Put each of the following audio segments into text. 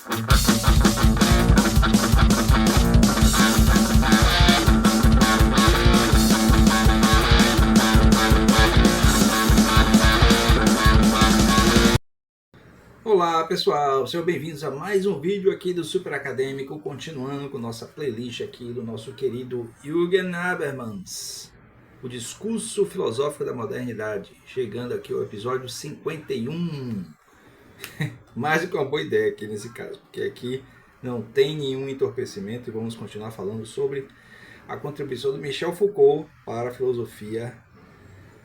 Olá pessoal, sejam bem-vindos a mais um vídeo aqui do Super Acadêmico, continuando com nossa playlist aqui do nosso querido Jürgen Habermas, o discurso filosófico da modernidade, chegando aqui ao episódio 51. Mais do que uma boa ideia aqui nesse caso, porque aqui não tem nenhum entorpecimento e vamos continuar falando sobre a contribuição do Michel Foucault para a filosofia,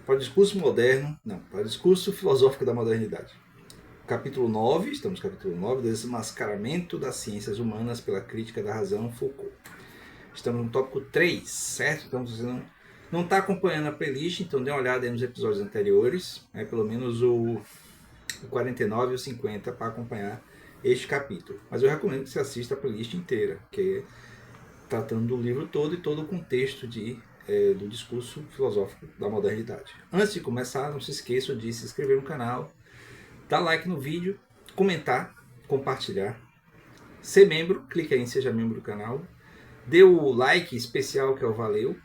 para o discurso moderno, não, para o discurso filosófico da modernidade. Capítulo 9, estamos no capítulo 9, Desmascaramento das Ciências Humanas pela Crítica da Razão, Foucault. Estamos no tópico 3, certo? Então, se você não está acompanhando a playlist, então dê uma olhada aí nos episódios anteriores, pelo menos o 49 e o 50, para acompanhar este capítulo. Mas eu recomendo que você assista a playlist inteira, que é tratando do livro todo e todo o contexto do discurso filosófico da modernidade. Antes de começar, não se esqueça de se inscrever no canal, dar like no vídeo, comentar, compartilhar, ser membro, clique aí em seja membro do canal, dê o like especial que é o valeu.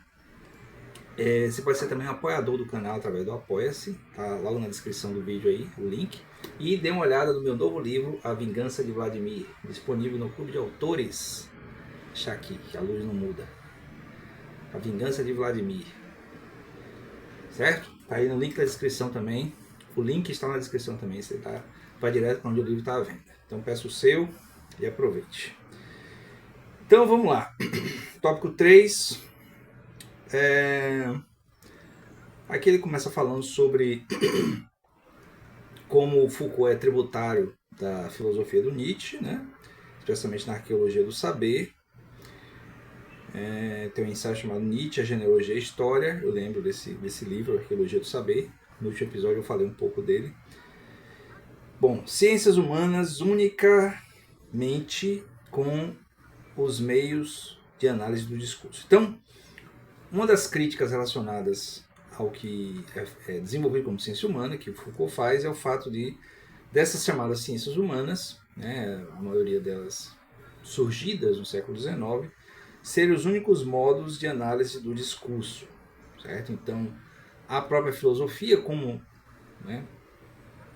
Você pode ser também um apoiador do canal através do Apoia-se, tá logo na descrição do vídeo aí o link. E dê uma olhada no meu novo livro, A Vingança de Vladimir, disponível no Clube de Autores. Deixa aqui, que a luz não muda. A Vingança de Vladimir. Certo? Tá aí no link da descrição também. O link está na descrição também, você vai direto para onde o livro está à venda. Então peço o seu e aproveite. Então vamos lá. Tópico 3. Aqui ele começa falando sobre como Foucault é tributário da filosofia do Nietzsche, né? Especialmente na arqueologia do saber. Tem um ensaio chamado Nietzsche, a Genealogia e a História. Eu lembro desse livro, Arqueologia do Saber. No último episódio eu falei um pouco dele. Bom, ciências humanas unicamente com os meios de análise do discurso. Então, uma das críticas relacionadas ao que é desenvolvido como ciência humana, que o Foucault faz, é o fato dessas chamadas ciências humanas, né, a maioria delas surgidas no século XIX, serem os únicos modos de análise do discurso, certo? Então, a própria filosofia, como, né,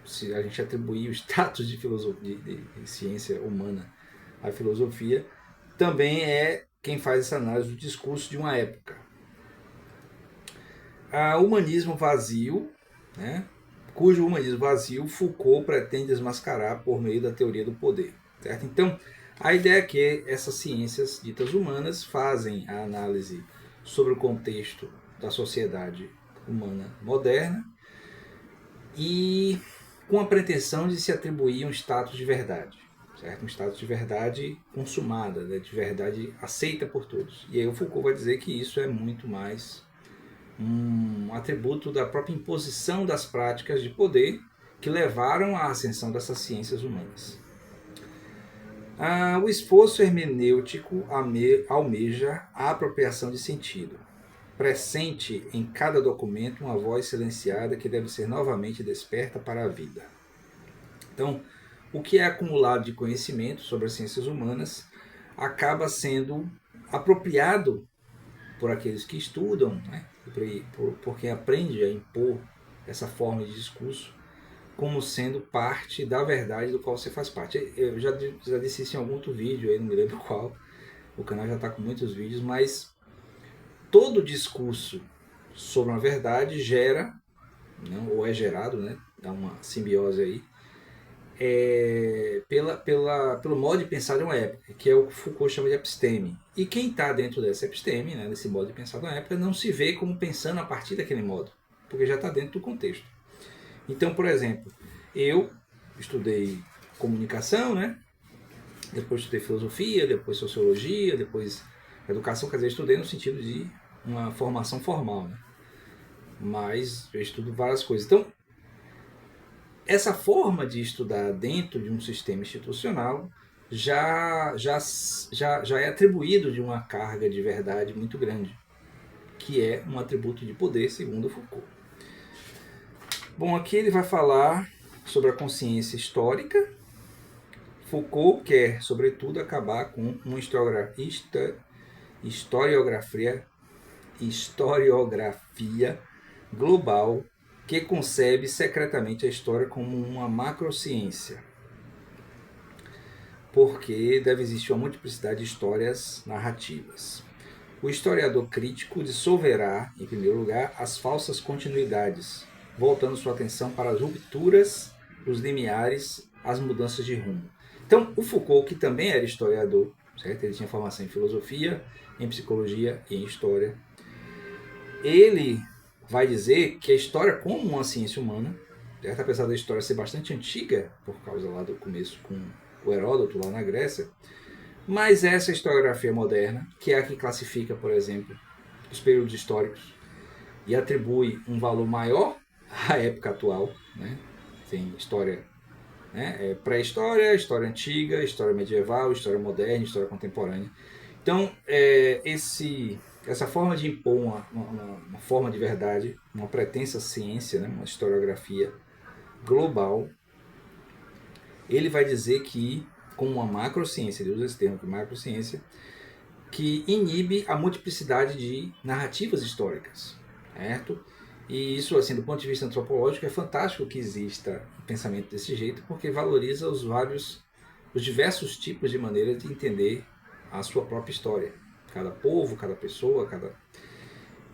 se a gente atribuir o status de ciência humana à filosofia, também é quem faz essa análise do discurso de uma época. O humanismo vazio, né, cujo humanismo vazio Foucault pretende desmascarar por meio da teoria do poder, certo? Então, a ideia é que essas ciências ditas humanas fazem a análise sobre o contexto da sociedade humana moderna e com a pretensão de se atribuir um status de verdade, certo? Um status de verdade consumada, né? De verdade aceita por todos. E aí o Foucault vai dizer que isso é muito mais um atributo da própria imposição das práticas de poder que levaram à ascensão dessas ciências humanas. O esforço hermenêutico almeja a apropriação de sentido. Pressente em cada documento uma voz silenciada que deve ser novamente desperta para a vida. Então, o que é acumulado de conhecimento sobre as ciências humanas acaba sendo apropriado por aqueles que estudam, né? por quem aprende a impor essa forma de discurso, como sendo parte da verdade do qual você faz parte. Eu já disse isso em algum outro vídeo, aí não me lembro qual, o canal já está com muitos vídeos, mas todo discurso sobre uma verdade gera, né, ou é gerado, né, dá uma simbiose aí, pelo modo de pensar de uma época, que é o que Foucault chama de episteme. E quem está dentro dessa episteme, né, desse modo de pensar de uma época, não se vê como pensando a partir daquele modo, porque já está dentro do contexto. Então, por exemplo, eu estudei comunicação, né, depois estudei filosofia, depois sociologia, depois educação, quer dizer, estudei no sentido de uma formação formal, né? Mas eu estudo várias coisas. Então, essa forma de estudar dentro de um sistema institucional já é atribuído de uma carga de verdade muito grande, que é um atributo de poder, segundo Foucault. Bom, aqui ele vai falar sobre a consciência histórica, Foucault quer, sobretudo, acabar com uma historiografia global que concebe secretamente a história como uma macrociência, porque deve existir uma multiplicidade de histórias narrativas. O historiador crítico dissolverá, em primeiro lugar, as falsas continuidades, voltando sua atenção para as rupturas, os limiares, as mudanças de rumo. Então, o Foucault, que também era historiador, certo? Ele tinha formação em filosofia, em psicologia e em história, ele vai dizer que a história como uma ciência humana, certo? Apesar da história ser bastante antiga, por causa lá do começo com o Heródoto lá na Grécia, mas essa historiografia moderna, que é a que classifica, por exemplo, os períodos históricos e atribui um valor maior à época atual, né? Tem história, né? Pré-história, história antiga, história medieval, história moderna, história contemporânea. Então, essa forma de impor uma forma de verdade, uma pretensa ciência, né? Uma historiografia global, ele vai dizer que, como uma macrociência, ele usa esse termo de macrociência, que inibe a multiplicidade de narrativas históricas, certo? E isso, assim, do ponto de vista antropológico, é fantástico que exista um pensamento desse jeito, porque valoriza os diversos tipos de maneiras de entender a sua própria história. Cada povo, cada pessoa,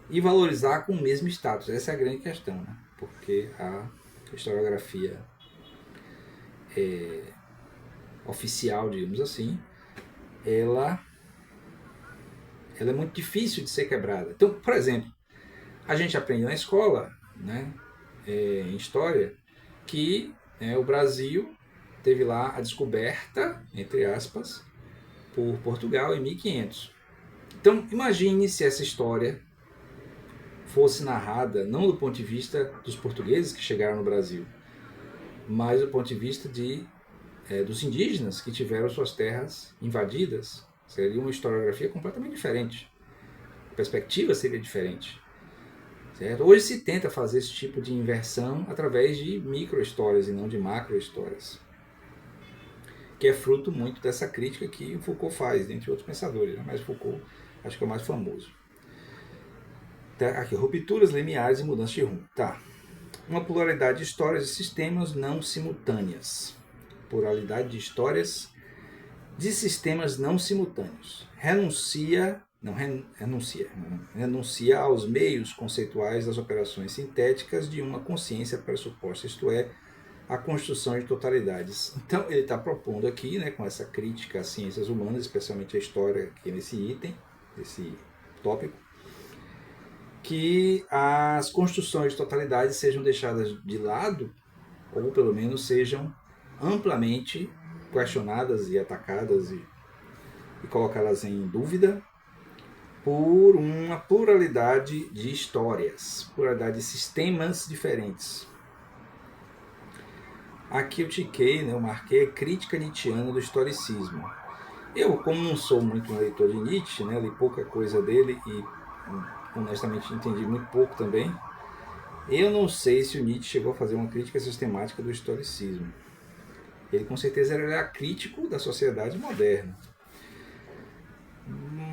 e valorizar com o mesmo status. Essa é a grande questão, né? Porque a historiografia oficial, digamos assim, ela é muito difícil de ser quebrada. Então, por exemplo, a gente aprende na escola, né, em história, que o Brasil teve lá a descoberta, entre aspas, por Portugal em 1500. Então, imagine se essa história fosse narrada não do ponto de vista dos portugueses que chegaram no Brasil, mas do ponto de vista dos indígenas que tiveram suas terras invadidas. Seria uma historiografia completamente diferente. A perspectiva seria diferente. Certo? Hoje se tenta fazer esse tipo de inversão através de micro-histórias e não de macro-histórias, que é fruto muito dessa crítica que Foucault faz, dentre outros pensadores, né? Mas Foucault acho que é o mais famoso. Tá, aqui, rupturas limiares e mudanças de rumo. Tá. Uma pluralidade de histórias e sistemas não simultâneas. Pluralidade de histórias de sistemas não simultâneos. Renuncia aos meios conceituais das operações sintéticas de uma consciência pressuposta, isto é, a construção de totalidades. Então ele está propondo aqui, né, com essa crítica às ciências humanas, especialmente a história, aqui nesse item, esse tópico, que as construções de totalidades sejam deixadas de lado, ou pelo menos sejam amplamente questionadas e atacadas e colocadas em dúvida por uma pluralidade de histórias, pluralidade de sistemas diferentes. Aqui eu tiquei, né, eu marquei crítica nietzschiana do historicismo. Eu, como não sou muito um leitor de Nietzsche, né, li pouca coisa dele e honestamente entendi muito pouco também, eu não sei se o Nietzsche chegou a fazer uma crítica sistemática do historicismo. Ele com certeza era crítico da sociedade moderna.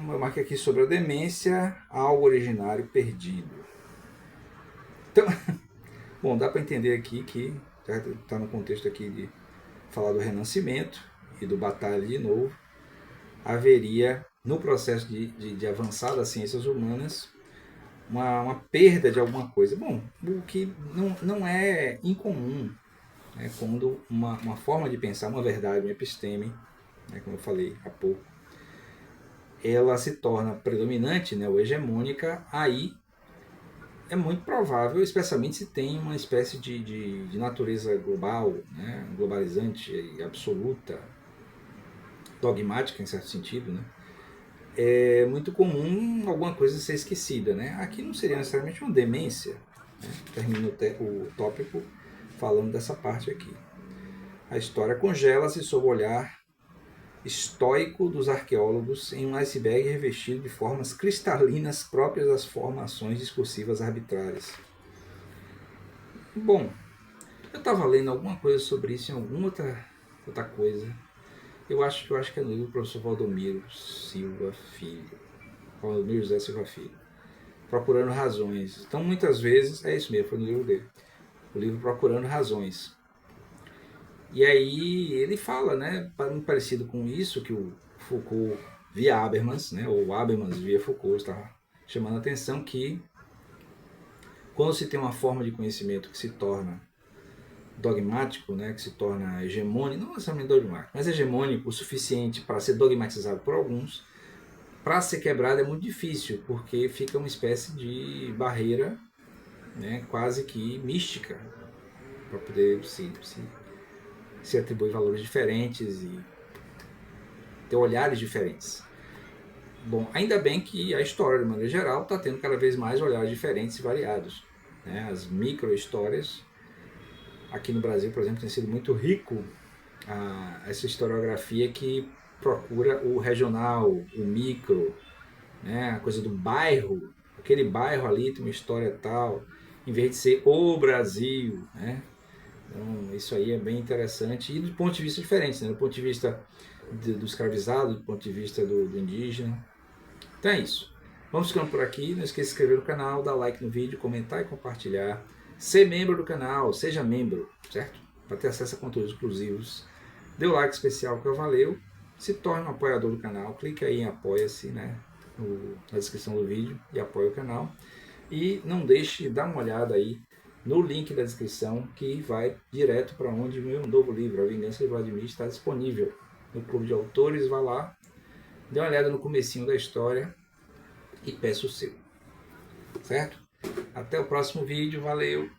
Eu marquei aqui sobre a demência, algo originário perdido. Então, bom, dá para entender aqui que já está no contexto aqui de falar do renascimento e do batalha de novo, haveria no processo de avançar das ciências humanas uma perda de alguma coisa. Bom, o que não é incomum, né, quando uma forma de pensar, uma verdade, uma episteme, né, como eu falei há pouco, ela se torna predominante, né, ou hegemônica, aí é muito provável, especialmente se tem uma espécie de natureza global, né, globalizante e absoluta, dogmática em certo sentido, né, é muito comum alguma coisa ser esquecida. Né? Aqui não seria necessariamente uma demência, né? Termino o tópico falando dessa parte aqui. A história congela-se sob o olhar estoico dos arqueólogos em um iceberg revestido de formas cristalinas próprias das formações discursivas arbitrárias. Bom, eu estava lendo alguma coisa sobre isso em alguma outra coisa. Eu acho que é no livro do professor Valdomiro Silva Filho. Valdomiro José Silva Filho. Procurando Razões. Então, muitas vezes, é isso mesmo, foi no livro dele. O livro Procurando Razões. E aí ele fala, né, muito parecido com isso que o Foucault via Habermas, né, ou Habermas via Foucault, está chamando a atenção que quando se tem uma forma de conhecimento que se torna dogmático, né, que se torna hegemônico, não necessariamente dogmático, mas hegemônico o suficiente para ser dogmatizado por alguns, para ser quebrado é muito difícil, porque fica uma espécie de barreira, né, quase que mística, para poder se atribuir valores diferentes e ter olhares diferentes. Bom, ainda bem que a história, de maneira geral, está tendo cada vez mais olhares diferentes e variados, né? As micro-histórias, aqui no Brasil, por exemplo, tem sido muito rico essa historiografia que procura o regional, o micro, né? A coisa do bairro, aquele bairro ali tem uma história tal, em vez de ser o Brasil, né? Então, isso aí é bem interessante, e do ponto de vista diferente, né? Do ponto de vista do escravizado, do ponto de vista do indígena. Então é isso. Vamos ficando por aqui. Não esqueça de se inscrever no canal, dar like no vídeo, comentar e compartilhar. Ser membro do canal, seja membro, certo? Para ter acesso a conteúdos exclusivos. Dê o like especial que valeu. Se torne um apoiador do canal. Clique aí em apoia-se, né? Na descrição do vídeo e apoie o canal. E não deixe de dar uma olhada aí no link da descrição que vai direto para onde o meu novo livro, A Vingança de Vladimir, está disponível no Clube de Autores. Vá lá, dê uma olhada no comecinho da história e peça o seu, certo? Até o próximo vídeo, valeu!